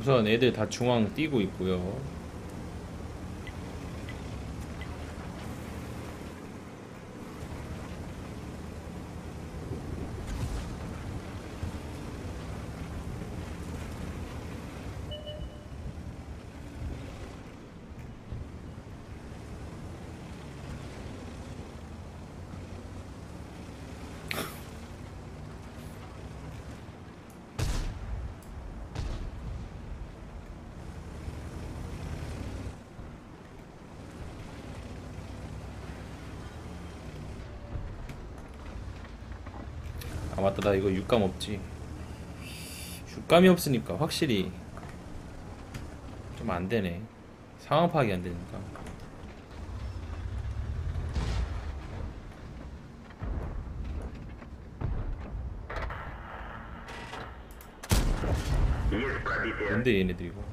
우선 애들 다 중앙 뛰고 있고요. 아 맞다, 나 이거 육감 없지. 육감이 없으니까 확실히 좀 안되네. 상황 파악이 안되니까. 뭔데 얘네들 이거.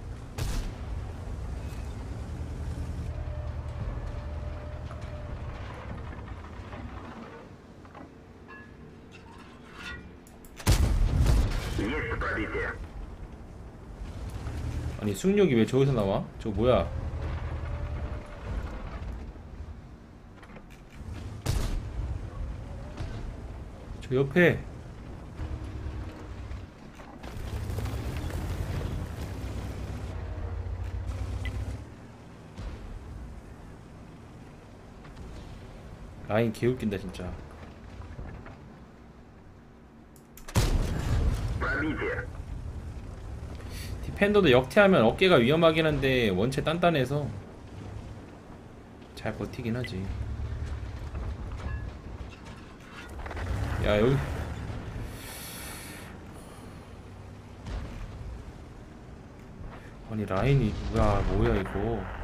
아니 승력이 왜 저기서 나와? 저거 뭐야? 저 옆에 라인 개웃긴다 진짜. 디펜더도 역태하면 어깨가 위험하긴 한데 원체 단단해서 잘 버티긴 하지. 야 여기 아니 라인이 뭐야 이거.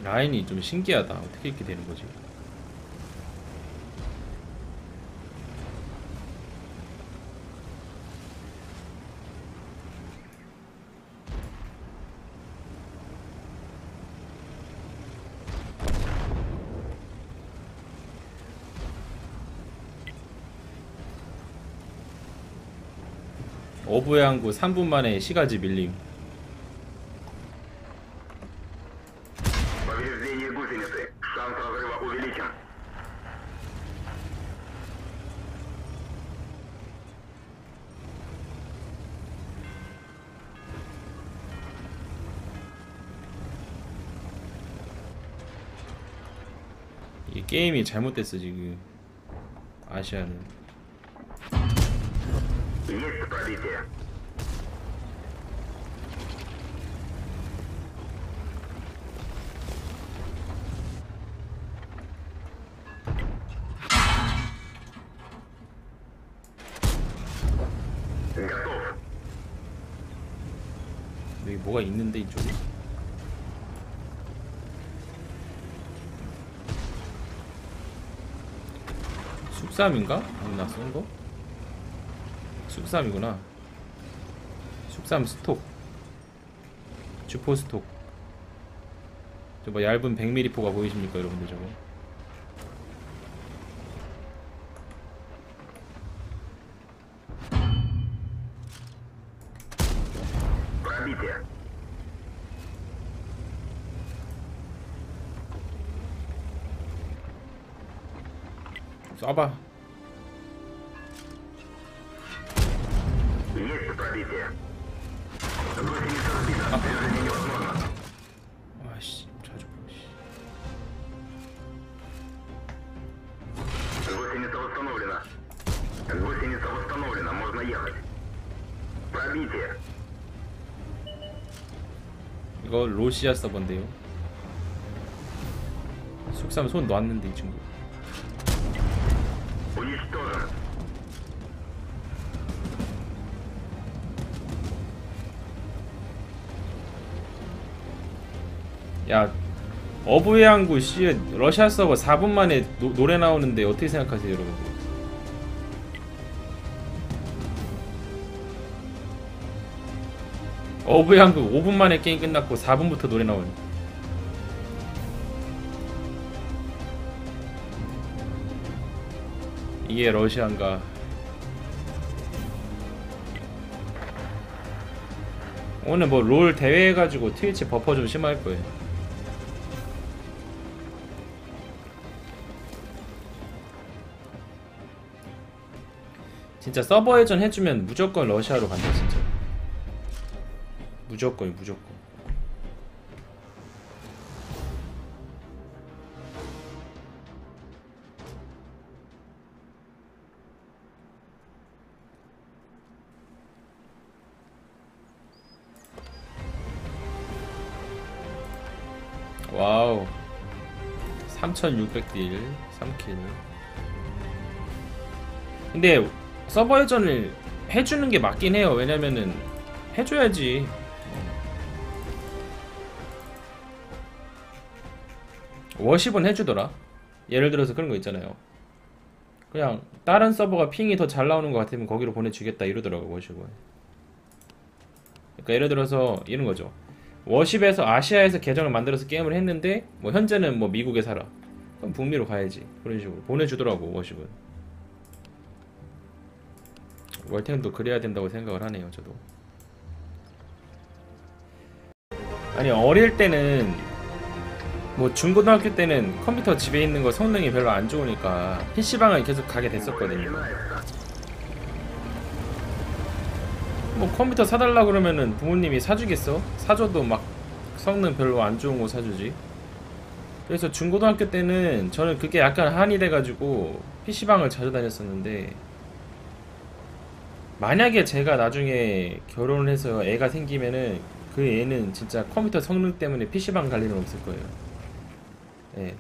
라인이 좀 신기하다. 어떻게 이렇게 되는 거지? 어부의 항구 3분 만에 시가지 밀림. 이 게임이 잘못됐어 지금. 아시아는. 여기 뭐가 있는데 이쪽에? 쑥삼인가? 나 쏜 거? 쑥삼이구나. 쑥삼 스톡. 주포 스톡. 저거 얇은 100mm 포가 보이십니까 여러분들 저거? 쏴봐. 아씨, 자주 봐. 이거 로시아 서버인데요. 숙삼 손 놨는데 이 친구. 야, 어부의 항구 씨 러시아 서버 4분 만에 노래 나오는데 어떻게 생각하세요, 여러분? 어부의 항구 5분 만에 게임 끝났고 4분부터 노래 나오는. 이게 러시아인가? 오늘 뭐 롤 대회 해가지고 트위치 버퍼 좀 심할 거예요. 진짜 서버 회전 해주면 무조건 러시아로 간다 진짜. 무조건 무조건. 와우. 3600딜 3킬. 근데 서버 회전을 해주는 게 맞긴 해요. 왜냐면은 해줘야지. 워십은 해주더라. 예를 들어서 그런 거 있잖아요. 그냥 다른 서버가 핑이 더 잘 나오는 것 같으면 거기로 보내주겠다 이러더라고 워십은. 그러니까 예를 들어서 이런 거죠. 워십에서 아시아에서 계정을 만들어서 게임을 했는데 뭐 현재는 뭐 미국에 살아. 그럼 북미로 가야지. 그런 식으로 보내주더라고 워십은. 월탱도 그래야 된다고 생각을 하네요 저도. 아니 어릴 때는 뭐 중고등학교 때는 컴퓨터 집에 있는 거 성능이 별로 안 좋으니까 PC방을 계속 가게 됐었거든요. 뭐 컴퓨터 사달라 그러면은 부모님이 사주겠어? 사줘도 막 성능 별로 안 좋은 거 사주지. 그래서 중고등학교 때는 저는 그게 약간 한이 돼가지고 PC방을 자주 다녔었는데, 만약에 제가 나중에 결혼을 해서 애가 생기면은 그 애는 진짜 컴퓨터 성능 때문에 PC방 갈 일은 없을 거예요. 예.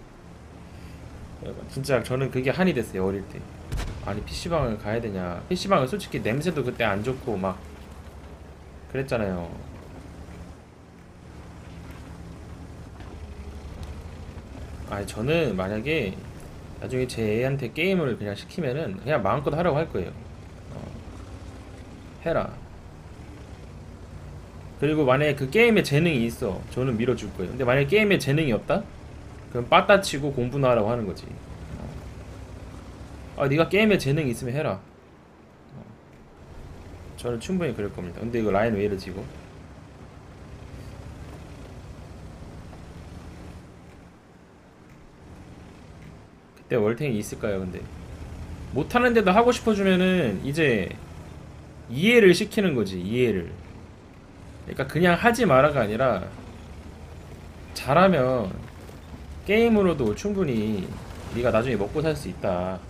진짜 저는 그게 한이 됐어요 어릴 때. 아니 PC방을 가야 되냐. PC방은 솔직히 냄새도 그때 안 좋고 막 그랬잖아요. 아니 저는 만약에 나중에 제 애한테 게임을 그냥 시키면은 그냥 마음껏 하라고 할 거예요. 해라. 그리고 만약에 그 게임에 재능이 있어, 저는 밀어줄 거예요. 근데 만약에 게임에 재능이 없다? 그럼 빠따치고 공부나 하라고 하는 거지. 아 네가 게임에 재능이 있으면 해라. 저는 충분히 그럴 겁니다. 근데 이거 라인 왜 이러지 이거? 그때 월탱이 있을까요 근데? 못하는데도 하고 싶어주면은 이제 이해를 시키는 거지. 이해를. 그러니까 그냥 하지 마라가 아니라 잘하면 게임으로도 충분히 네가 나중에 먹고 살 수 있다.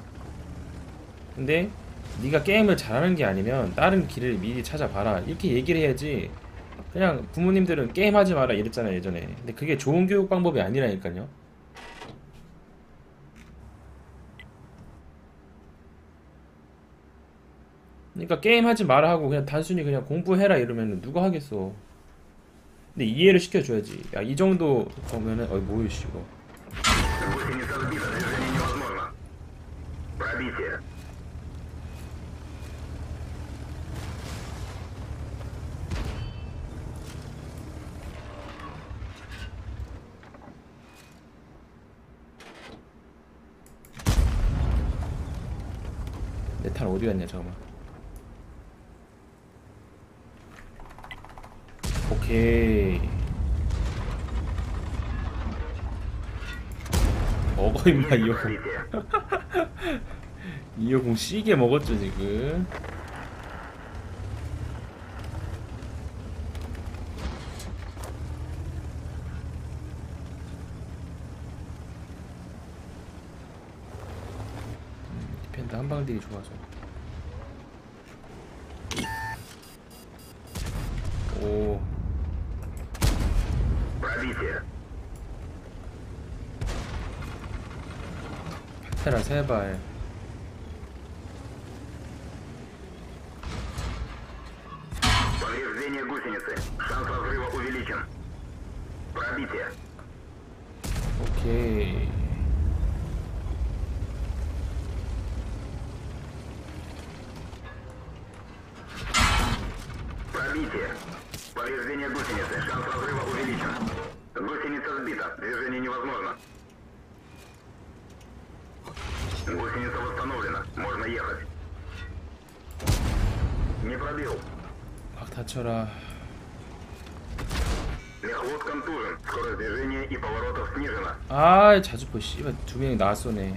근데 네가 게임을 잘하는 게 아니면 다른 길을 미리 찾아봐라 이렇게 얘기를 해야지. 그냥 부모님들은 게임하지 마라 이랬잖아요 예전에. 근데 그게 좋은 교육 방법이 아니라니까요. 그러니까 게임하지 마라 하고 그냥 단순히 그냥 공부해라 이러면 누가 하겠어. 근데 이해를 시켜줘야지. 야 이 정도 보면은 어이 뭐야 씨 이거. 내 탄 어디 갔냐 잠깐만. 오케이. 먹어 임마 이어공. 이어공 씨게 먹었죠 지금. 디펜드 한방들이 좋아서. 오. 파테라 세발. Повреждение гусеницы. Шанс разрыва увеличен. Пробитие. 오케이. Пробитие. Повреждение гусеницы. Шанс разрыва увеличен. Гусеница сбита. Движение невозможно. Гусеница восстановлена. Можно ехать. Не пробил. 막 다쳐라. Мехвод контужен. Скорость движения и поворотов снижена. 아, 자주포 씨발 두 명이 나 쏘네.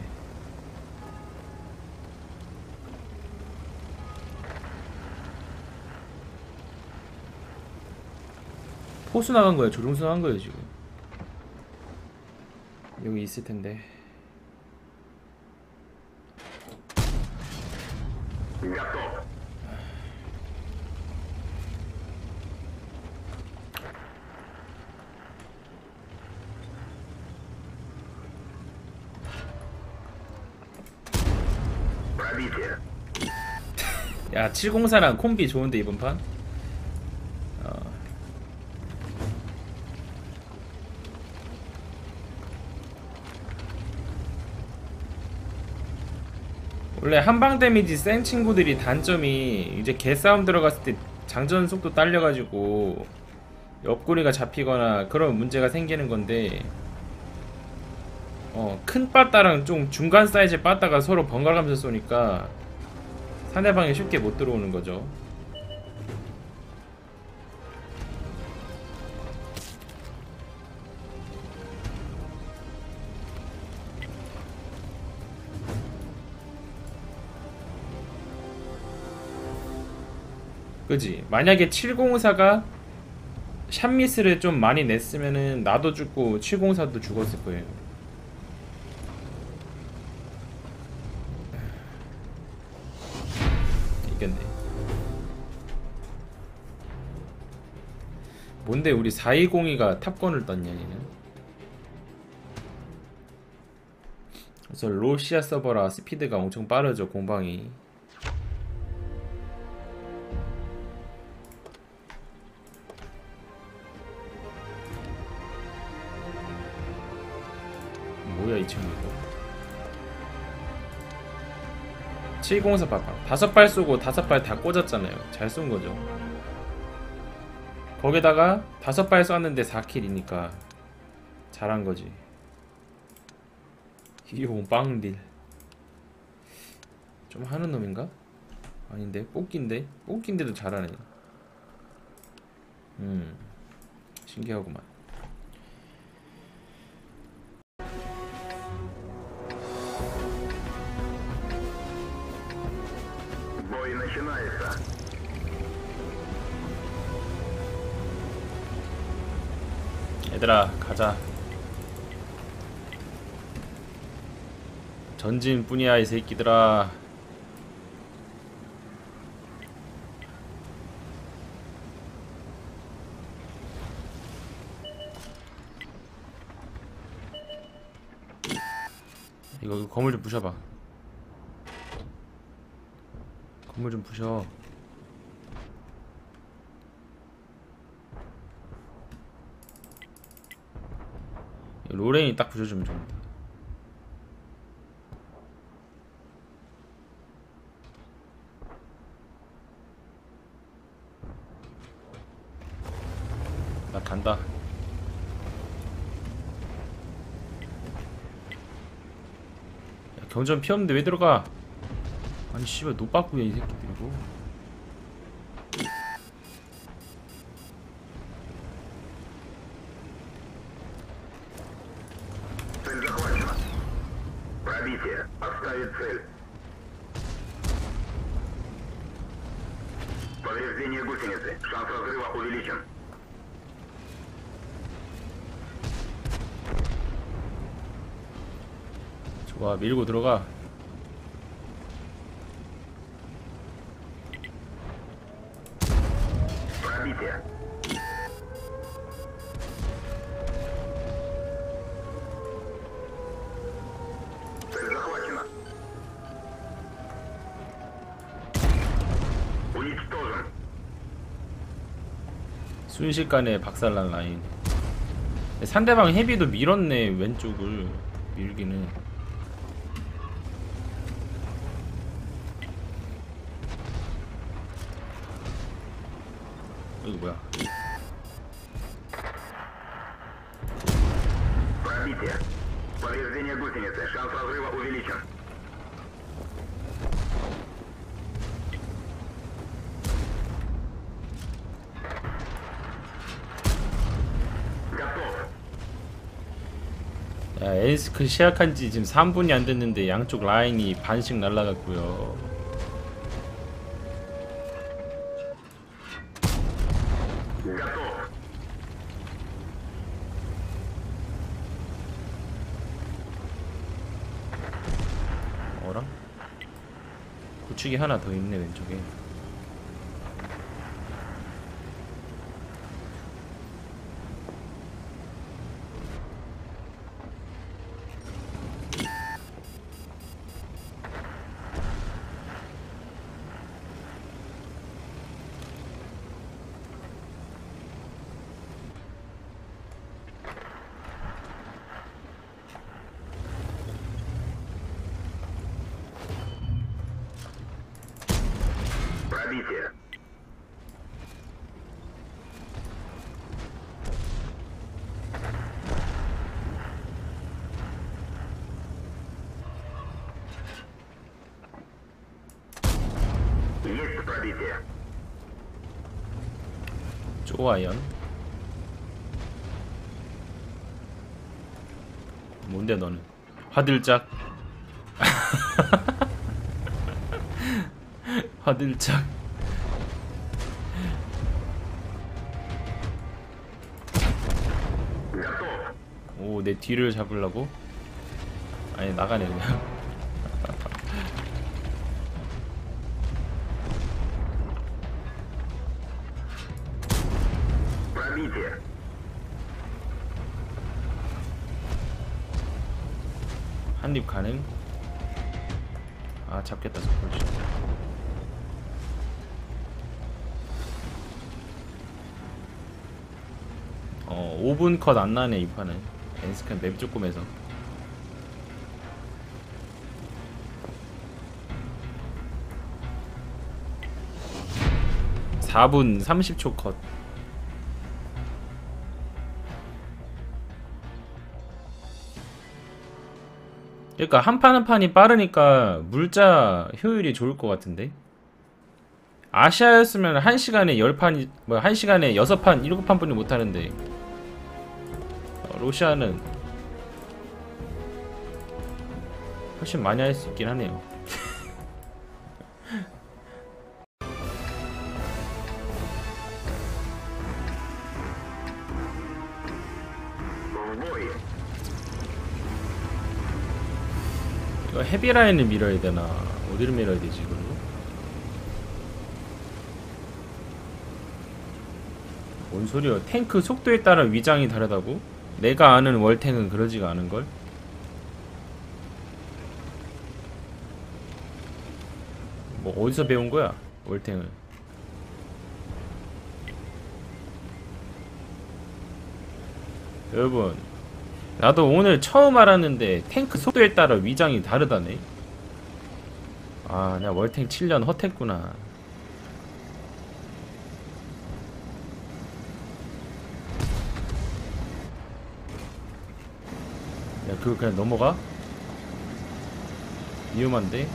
포수 나간 거야, 조종수 나간 거예요 지금. 여기 있을 텐데. Готов. Пробитие. 야, 704랑 콤비 좋은데 이번 판? 원래 한방 데미지 센 친구들이 단점이 이제 개싸움 들어갔을 때 장전 속도 딸려가지고 옆구리가 잡히거나 그런 문제가 생기는 건데, 큰 빠따랑 좀 중간 사이즈 빠따가 서로 번갈아가면서 쏘니까 상대방이 쉽게 못 들어오는 거죠. 그지? 만약에 704가 샷미스를 좀 많이 냈으면은 나도 죽고 704도 죽었을 거예요. 이겼네. 뭔데 우리 4202가 탑건을 떴냐 얘는? 그래서 러시아 서버라 스피드가 엄청 빠르죠, 공방이. 뭐야 이 친구 이거. 704 봐봐. 5발 쏘고 5발 다 꽂았잖아요. 잘 쏜 거죠. 거기다가 5발 쐈는데 4킬이니까 잘한 거지. 이용 빵딜. 좀 하는 놈인가? 아닌데 뽑기인데? 뽑기인데도 잘하네. 신기하구만. Бой начинается. 얘들아 가자. 전진뿐이야 이 새끼들아. 이거 건물 좀 부셔봐. 건물 좀 부셔. 로렌이 딱 부셔주면 좋은데. 나 간다. 야, 경전 피 없는데 왜 들어가? 아니 씨발 노빠꾸야 이 새끼들 이거. Цель захвачена. Пробитие. Отставить цель. Повреждение гусеницы. Шанс разрыва увеличен. 좋아, 밀고 들어가. Пробитие. Цель захвачена. Уничтожен. 순식간에 박살난 라인. 상대방 헤비도 밀었네. 왼쪽을 밀기는. 이거 뭐야? Пробитие. Повреждение гусеницы. Шанс разрыва увеличен. Готов. 야, 에이스크 시작한지 지금 3분이 안 됐는데 양쪽 라인이 반씩 날라갔고요. Готов. 어라? 구축이 하나 더 있네 왼쪽에. Пробитие. Есть пробитие. 좋아요. 뭔데 너는? 화들짝. 화들짝. Готов. 오, 내 뒤를 잡으려고? 아니, 나가네 그냥. Пробитие. 한입 가능? 아, 잡겠다 저걸. 5분 컷 안 나네 이 판은. 엔스칸 맵 조금해서. (4분 30초) 컷. 그러니까 한 판 한 판이 빠르니까 물자 효율이 좋을 것 같은데. 아시아였으면 1시간에 10판, 뭐 1시간에 6판, 7판 뿐이 못하는데 러시아는 훨씬 많이 할 수 있긴 하네요. В бой. 이거 헤비라인을 밀어야 되나? 어디를 밀어야 되지 이걸로? 뭔 소리야? 탱크 속도에 따라 위장이 다르다고? 내가 아는 월탱은 그러지가 않은걸? 뭐 어디서 배운 거야? 월탱을. 여러분, 나도 오늘 처음 알았는데 탱크 속도에 따라 위장이 다르다네. 아, 내가 월탱 7년 헛했구나. 야, 그거 그냥 넘어가? 위험한데?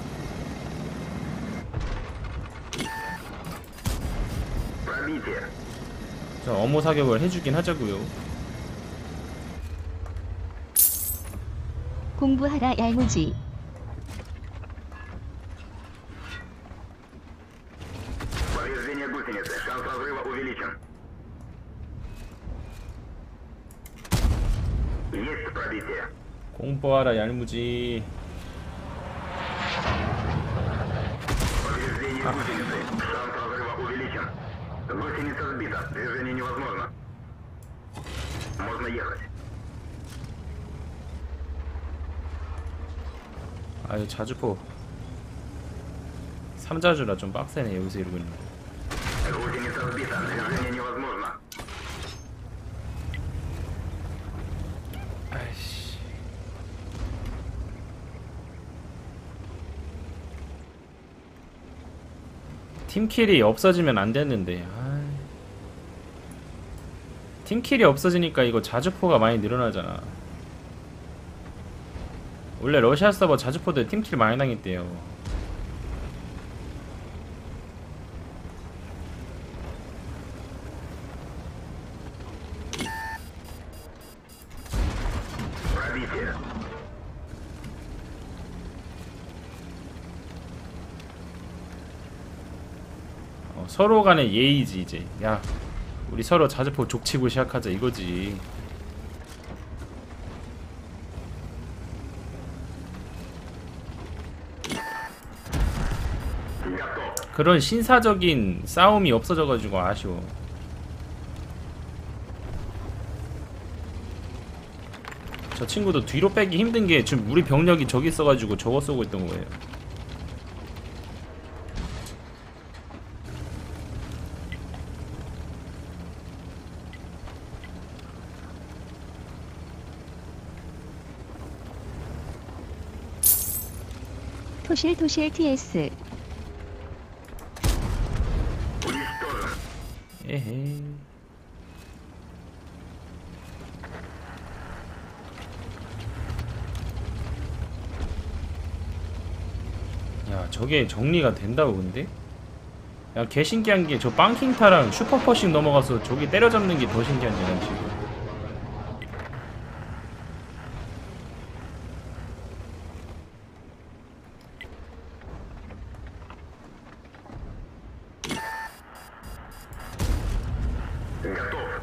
Пробитие. 자, 어모 사격을 해주긴 하자고요. 공부하라 얄무지. Повреждение гусеницы. Шанс разрыва увеличен. Есть пробитие. 공부하라 얄무지. Повреждение гусеницы. Шанс разрыва увеличен. Гусеница сбита. Движение невозможно. Можно ехать. 아유, 자주포 3자주라 좀 빡세네 여기서 이러고 있는 거. Гусеница сбита. Движение невозможно. 팀킬이 없어지면 안 됐는데. 팀킬이 없어지니까 이거 자주포가 많이 늘어나잖아. 원래 러시아 서버 자주포들 팀킬 많이 당했대요. Пробитие. 서로 간의 예의지 이제. 야, 우리 서로 자주포 족치고 시작하자 이거지. Готов. 그런 신사적인 싸움이 없어져가지고 아쉬워. 저 친구도 뒤로 빼기 힘든 게 지금 우리 병력이 저기 있어가지고 저거 쏘고 있던 거예요. 토실 TS Уничтожен. 에헤이. 야, 저게 정리가 된다고 근데? 야, 개 신기한 게 저 빵킹타랑 슈퍼퍼싱 넘어가서 저기 때려잡는 게 더 신기한데 난 지금. Готов.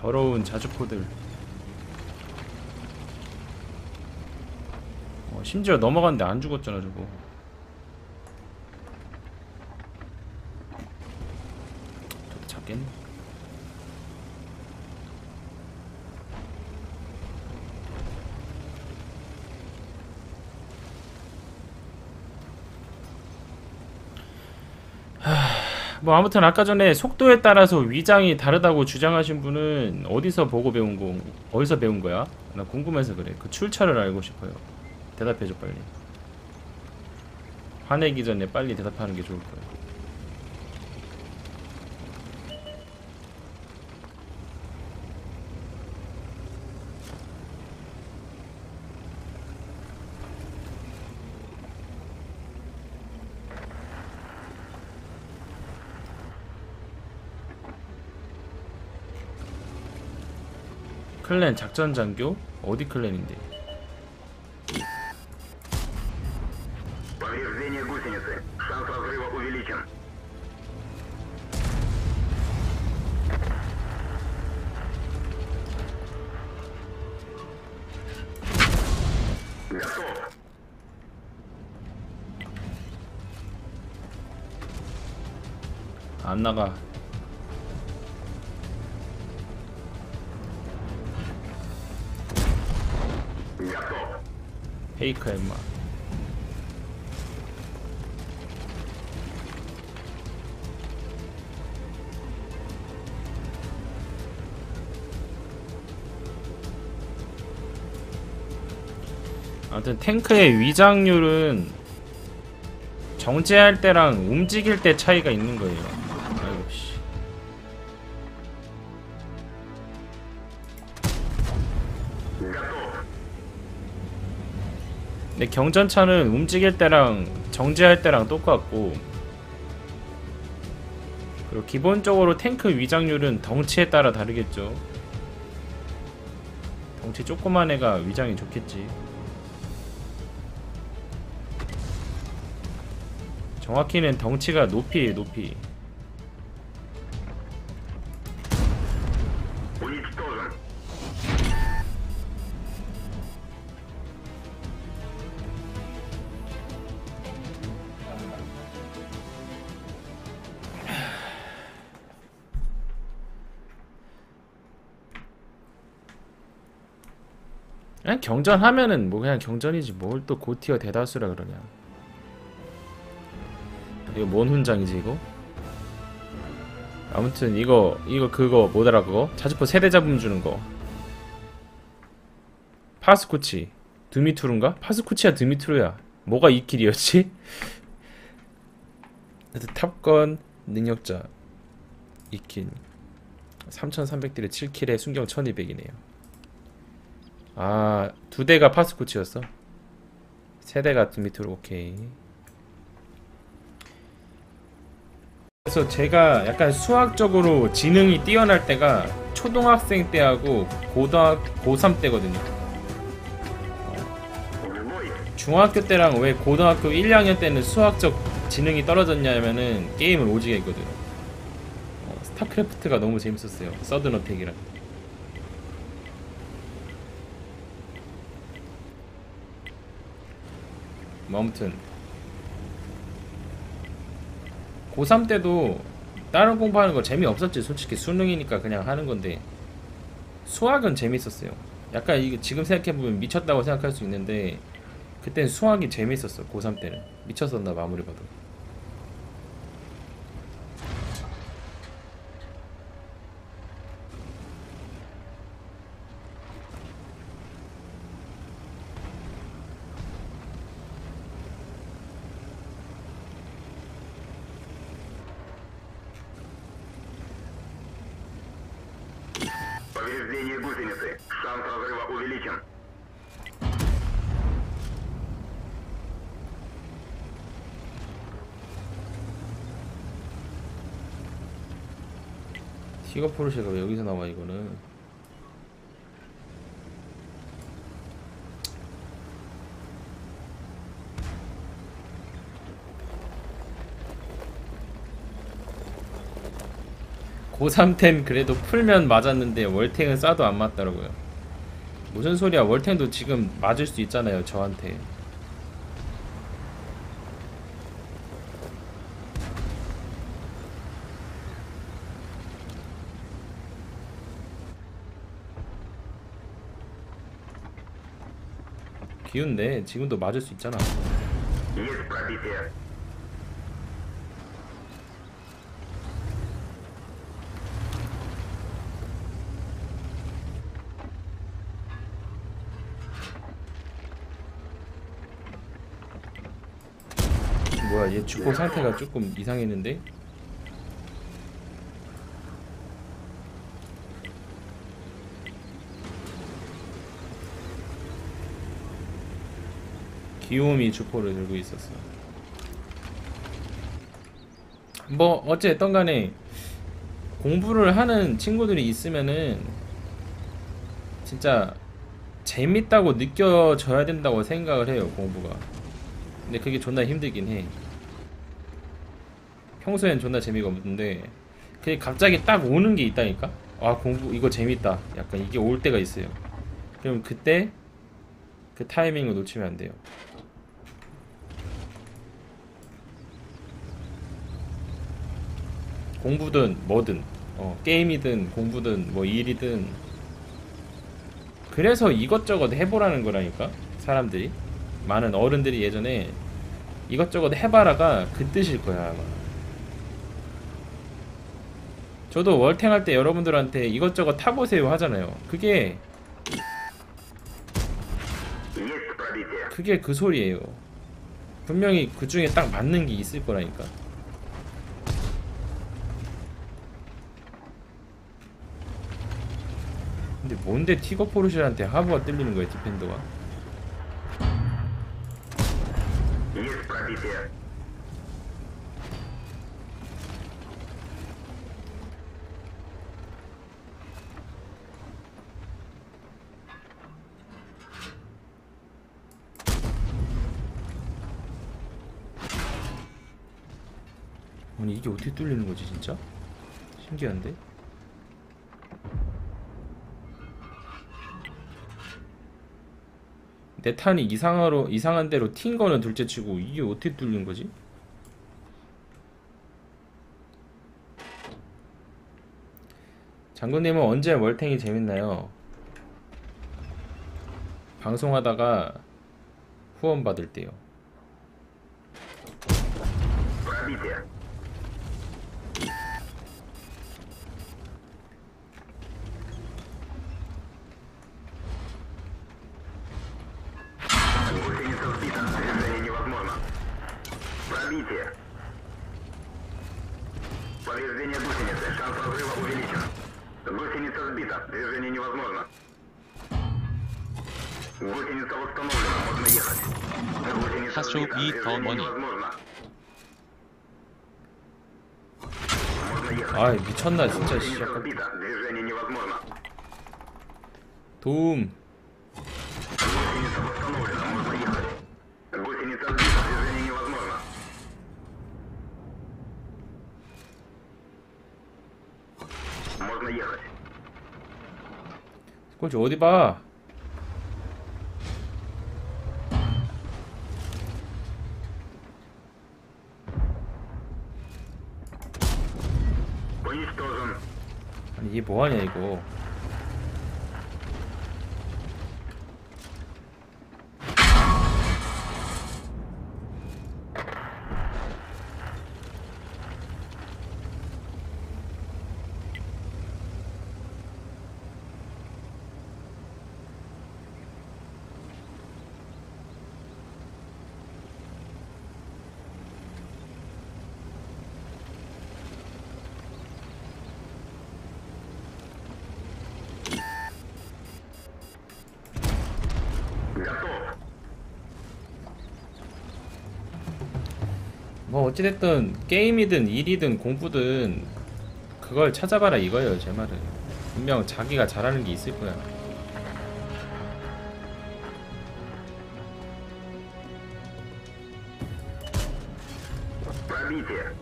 더러운 자주포들. 심지어 넘어갔는데 안 죽었잖아 저거. 저도 잡겠네. 뭐 아무튼 아까 전에 속도에 따라서 위장이 다르다고 주장하신 분은 어디서 보고 배운 거, 어디서 배운 거야? 나 궁금해서 그래. 그 출처를 알고 싶어요. 대답해줘 빨리. 화내기 전에 빨리 대답하는 게 좋을 거야. 클랜 작전 장교? 어디 클랜인데? Повреждение гусеницы. Шанс разрыва увеличен. Готов. 안 나가. Готов. 페이크야 임마. 아무튼 탱크의 위장률은 정지할 때랑 움직일 때 차이가 있는 거예요. 아이고 씨. Готов. 근데 경전차는 움직일 때랑 정지할 때랑 똑같고, 그리고 기본적으로 탱크 위장률은 덩치에 따라 다르겠죠. 덩치 조그만 애가 위장이 좋겠지. 정확히는 덩치가 높이에요, 높이. Уничтожен. 그냥 경전하면은 뭐 그냥 경전이지 뭘 또 고티어 대다수라 그러냐. 이거 뭔 훈장이지 이거? 아무튼 이거 그거 뭐더라 그거? 자주포 세대 잡음 주는 거. 파스코치 드미투르인가? 파스코치야 드미투르야. 뭐가 이 길이었지? 탑건 능력자 2킬 3300딜에 7킬에 순경 1200이네요. 아, 두 대가 파스코치였어? 세 대가 드미투르. 오케이. 그래서 제가 약간 수학적으로 지능이 뛰어날 때가 초등학생 때하고 고3 때거든요. 중학교 때랑 왜 고등학교 1, 2학년 때는 수학적 지능이 떨어졌냐면은 게임을 오지게 했거든. 스타크래프트가 너무 재밌었어요. 서든 어택이랑. 뭐 아무튼 고3 때도 다른 공부하는 거 재미없었지. 솔직히 수능이니까 그냥 하는 건데 수학은 재밌었어요. 약간 이게 지금 생각해보면 미쳤다고 생각할 수 있는데 그땐 수학이 재밌었어. 고3 때는 미쳤었나 봐 아무리 봐도. Повреждение гусеницы. Шанс разрыва увеличен. 티거 포르쉐가 왜 여기서 나와 이거는. 고3 땐 그래도 풀면 맞았는데 월탱은 쏴도 안 맞더라고요. 무슨 소리야. 월탱도 지금 맞을 수 있잖아요 저한테. 기운데 지금도 맞을 수 있잖아. Есть пробитие. 뭐야 얘 주포 상태가 조금 이상했는데? 귀요미 주포를 들고 있었어. 뭐 어쨌든 간에 공부를 하는 친구들이 있으면은 진짜 재밌다고 느껴져야 된다고 생각을 해요 공부가. 근데 그게 존나 힘들긴 해. 평소엔 존나 재미가 없는데 그게 갑자기 딱 오는 게 있다니까. 아 공부 이거 재밌다 약간 이게 올 때가 있어요. 그럼 그때 그 타이밍을 놓치면 안 돼요. 공부든 뭐든 게임이든 공부든 뭐 일이든 그래서 이것저것 해보라는 거라니까. 사람들이 많은 어른들이 예전에 이것저것 해봐라가 그 뜻일 거야 아마. 저도 월탱 할 때 여러분들한테 이것저것 타보세요 하잖아요. 그게 Есть пробитие. 그게 그 소리예요. 분명히 그 중에 딱 맞는 게 있을 거라니까. 근데 뭔데 티거 포르쉐한테 하부가 뚫리는 거야 디펜더가? Есть пробитие. 아니 이게 어떻게 뚫리는 거지 진짜? 신기한데? 내 탄이 이상한 대로 튄 거는 둘째치고 이게 어떻게 뚫린 거지? 장군님은 언제 월탱이 재밌나요? 방송하다가 후원 받을 때요. Пробитие. разбита. Движение невозможно. Гусеница восстановлена. Можно ехать. Гусеница Faso разбита. B for Движение money. невозможно. Можно ехать. 아 미쳤나 진짜 씨. Гусеница 약간 разбита. Движение невозможно. 도움. Гусеница восстановлена. Можно ехать. Гусеница разбита. Движение невозможно. Можно ехать. 꼴찌 어디 봐? Уничтожен. 아니 이게 뭐하냐 이거. Готов. 뭐 어찌됐든 게임이든 일이든 공부든 그걸 찾아봐라 이거예요 제 말은. 분명 자기가 잘하는 게 있을 거야. Пробитие.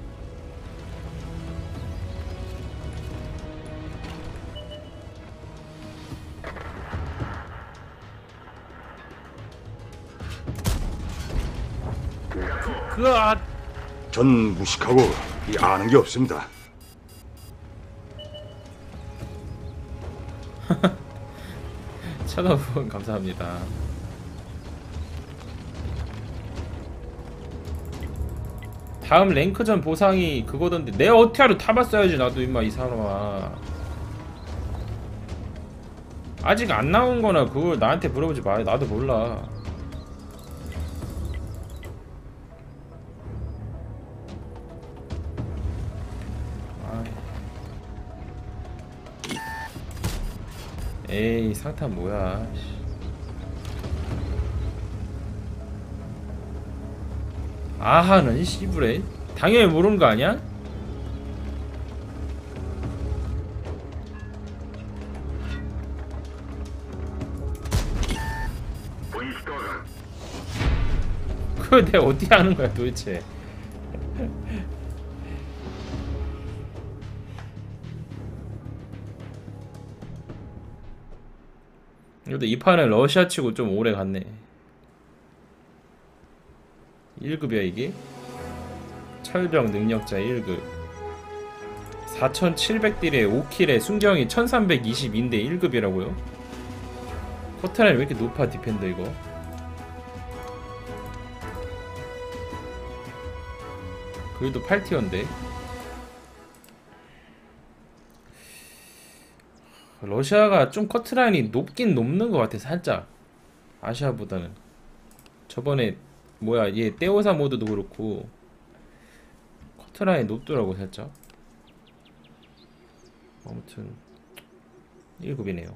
으아! 전 무식하고 아는 게 없습니다. 쳐다보면 감사합니다. 다음 랭크전 보상이 그거던데 내가 어떻게 하루 타봤어야지 나도 임마 이 사람아. 아직 안 나온 거나 그걸 나한테 물어보지 마. 나도 몰라. 에이 상탄 뭐야. 아하는 씨부레 당연히 모르는 거 아니야? Уничтожен. 그걸 내가 어떻게 아는 거야 도대체. 근데 이 판은 러시아 치고 좀 오래 갔네. 1급이야 이게? 철병 능력자 1급 4700딜에 5킬에 순경이 1320인데 1급이라고요? 커트라인 왜 이렇게 높아 디펜더 이거? 그래도 8티어인데 러시아가 좀 커트라인이 높긴 높는 것 같아 살짝 아시아보다는. 저번에 뭐야 얘 떼오사 모드도 그렇고 커트라인 높더라고 살짝. 아무튼 1급이네요